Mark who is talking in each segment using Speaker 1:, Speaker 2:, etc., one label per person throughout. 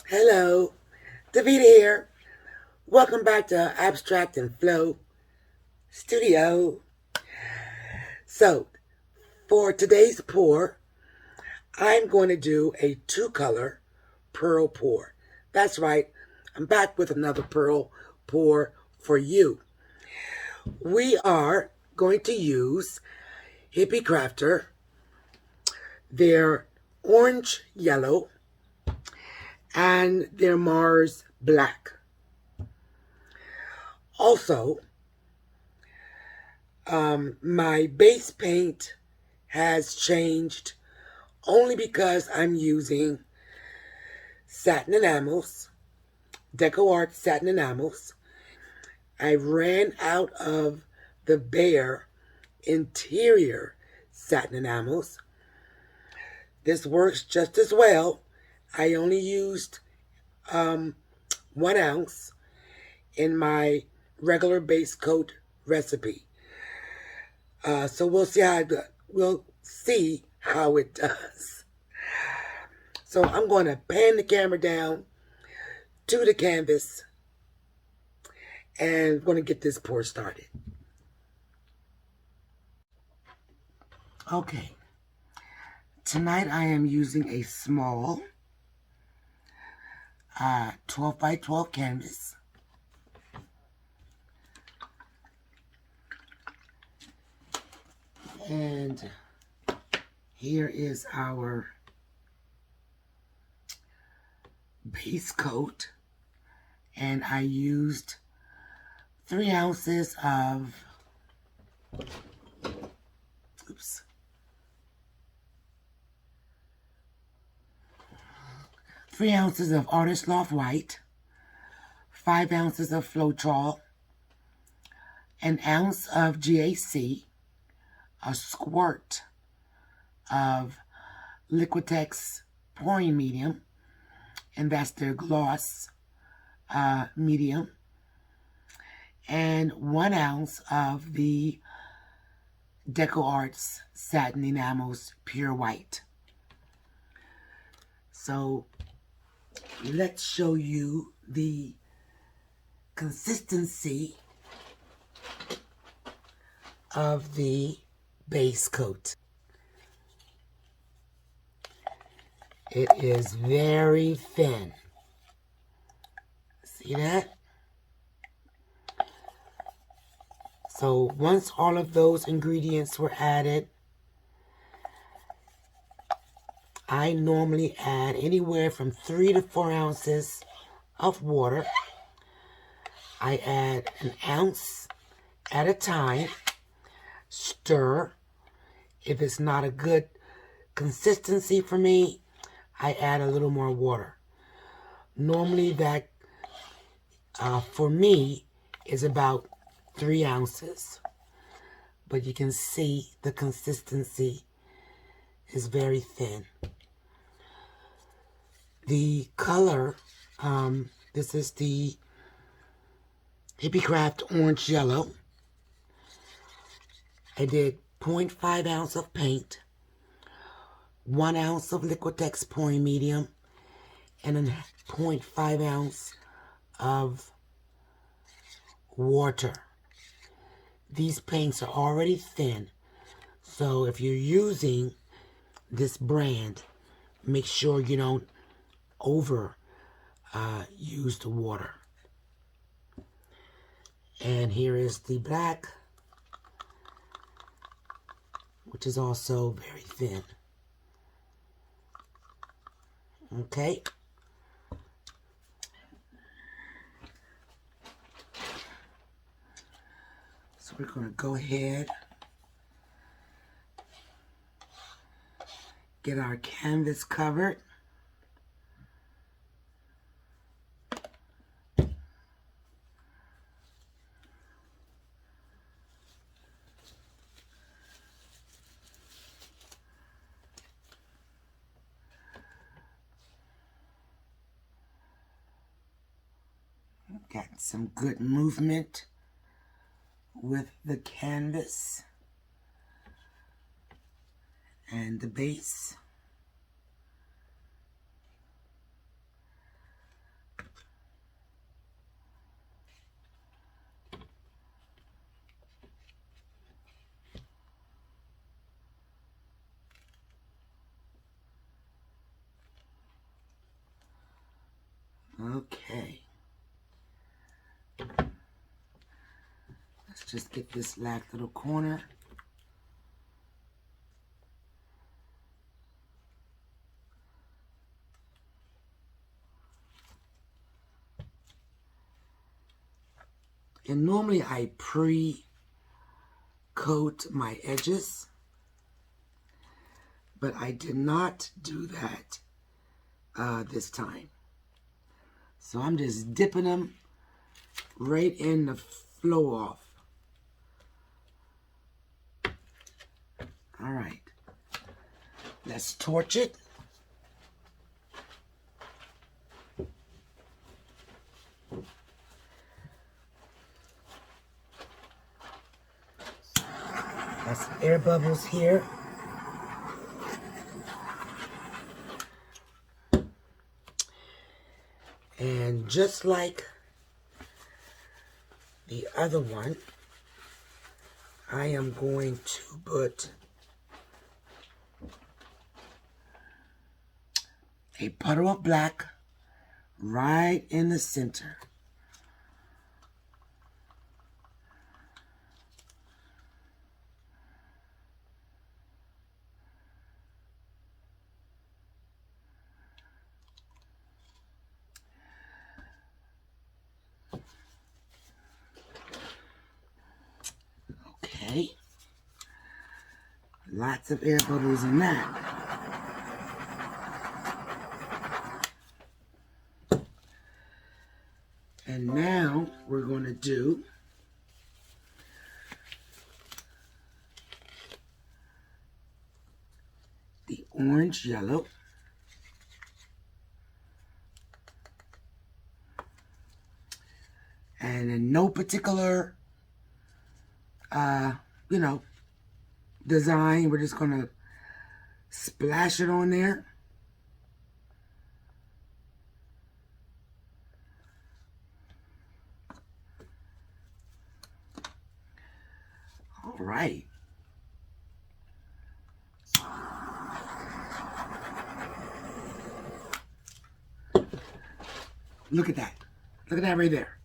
Speaker 1: Hello, Davita here. Welcome back to Abstract and Flow Studio. So, for today's pour, I'm going to do a two-color pearl pour. That's right, I'm back with another pearl pour for you. We are going to use Hippy Crafter, their orange yellow, and their Mars black. Also, my base paint has changed only because I'm using Satin Enamels, Deco Art Satin Enamels. I ran out of the bare interior Satin Enamels. This works just as well. I only used 1 ounce in my regular base coat recipe. So we'll see how it does. So I'm going to pan the camera down to the canvas and I'm going to get this pour started. Okay, tonight I am using a small 12 by 12 canvas. And here is our base coat. And I used 3 ounces of, 3 ounces of Artist Loft White, 5 ounces of floetrol, 1 ounce of GAC, a squirt of Liquitex pouring medium, and that's their gloss medium, and 1 ounce of the Deco Arts Satin Enamels Pure White. So let's show you the consistency of the base coat. It is very thin. See that? So once all of those ingredients were added, I normally add anywhere from 3 to 4 ounces of water. I add 1 ounce at a time. Stir. If it's not a good consistency for me, I add a little more water. Normally that, for me, is about 3 ounces. But you can see the consistency is very thin. The color, this is the Hippy Craft Orange Yellow. I did 0.5 ounce of paint, 1 ounce of Liquitex pouring medium, and a 0.5 ounce of water. These paints are already thin, so if you're using this brand, make sure you don't over use the water. And here is the black, which is also very thin. Okay. So we're going to go ahead, get our canvas covered. Got some good movement with the canvas and the base. Okay. Let's just get this last little corner. And normally I pre-coat my edges, but I did not do that this time. So I'm just dipping them right in the flow off. All right, let's torch it. Got some air bubbles here. And just like the other one, I am going to put a puddle of black right in the center. Okay. Lots of air bubbles in that. And now we're going to do the orange yellow. And in no particular, design, we're just going to splash it on there. All right. Look at that. Look at that right there.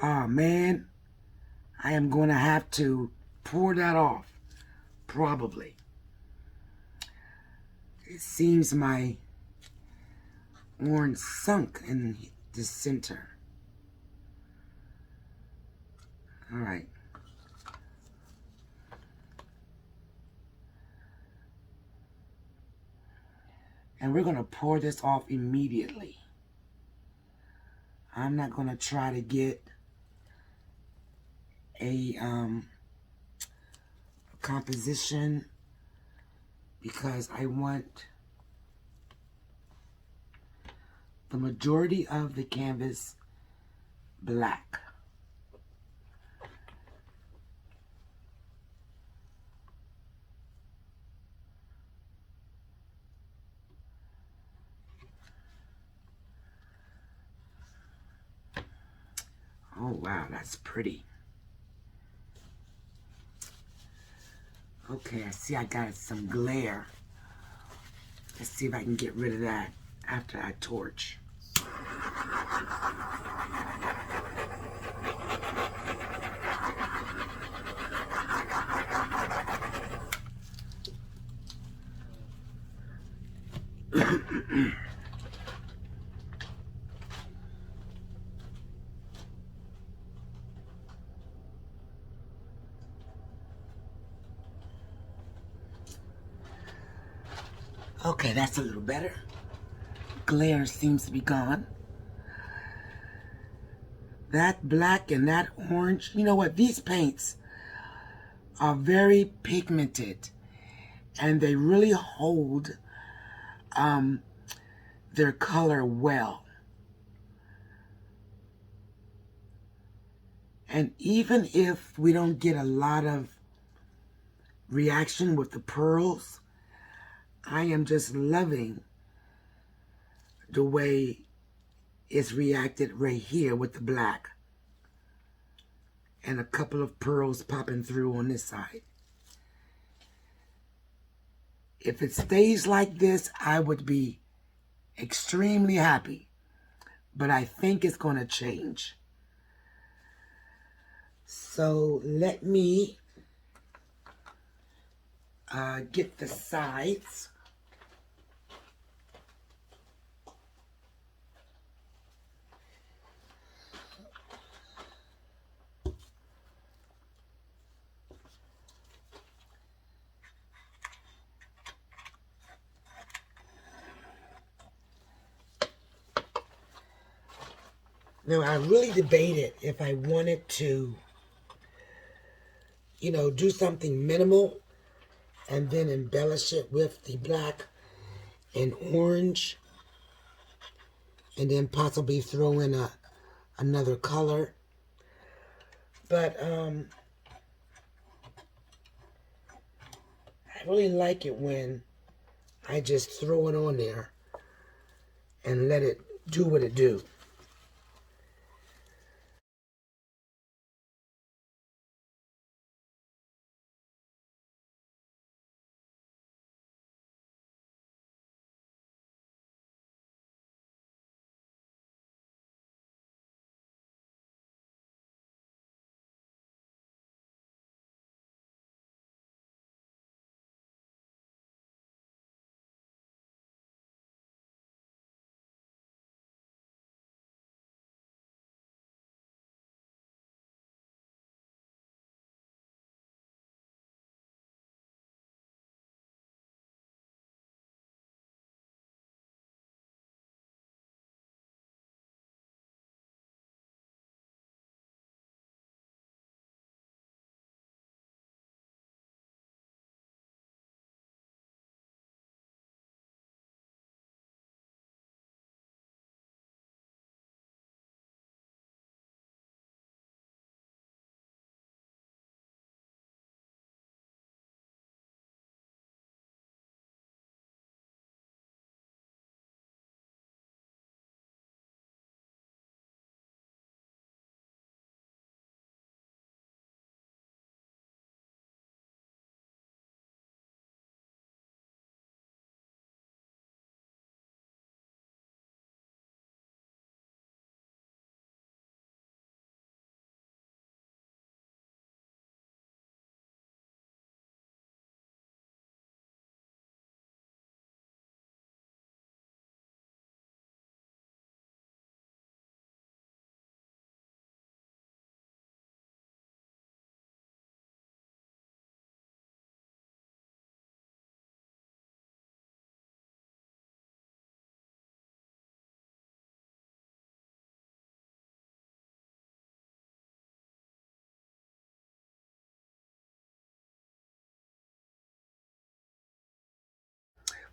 Speaker 1: Oh, man. I am going to have to pour that off. Probably. It seems my orange sunk in the center. All right. And we're going to pour this off immediately. I'm not going to try to get a composition because I want the majority of the canvas black. Oh wow, that's pretty. Okay, I see I got some glare. Let's see if I can get rid of that after I torch. Okay, that's a little better. Glare seems to be gone. That black and that orange, you know what? These paints are very pigmented and they really hold their color well. And even if we don't get a lot of reaction with the pearls, I am just loving the way it's reacted right here with the black. And a couple of pearls popping through on this side. If it stays like this, I would be extremely happy. but I think it's going to change. So let me get the sides. Now, I really debated if I wanted to, do something minimal and then embellish it with the black and orange, and then possibly throw in another color. But I really like it when I just throw it on there and let it do what it do.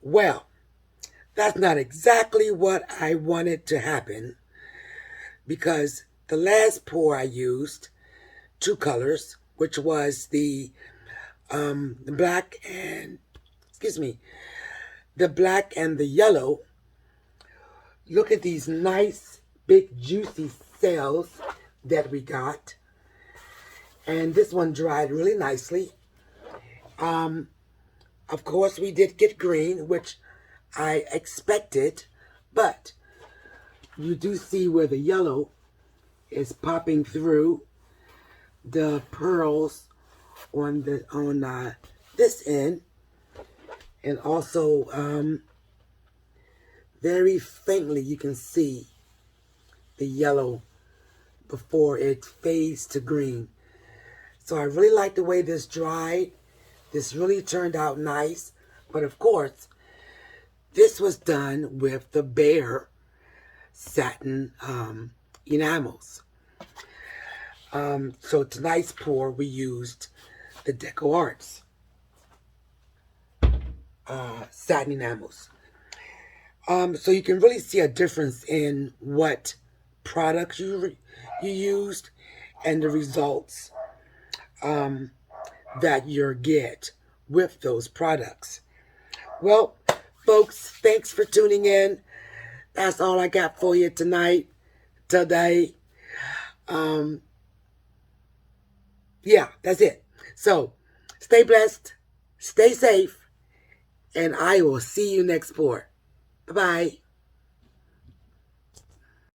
Speaker 1: Well, that's not exactly what I wanted to happen, because the last pour I used two colors, which was the black and, the black and the yellow. Look at these nice, big, juicy cells that we got. And this one dried really nicely. Of course, we did get green, which I expected, but you do see where the yellow is popping through the pearls on this end, and also very faintly you can see the yellow before it fades to green. So I really like the way this dried. This really turned out nice, but of course this was done with the bare satin enamels. So tonight's pour we used the Deco Arts satin enamels. So you can really see a difference in what products you used and the results that you get with those products. Well, folks, thanks for tuning in. That's all I got for you today. Yeah, that's it. So stay blessed, stay safe, and I will see you next pour. Bye-bye.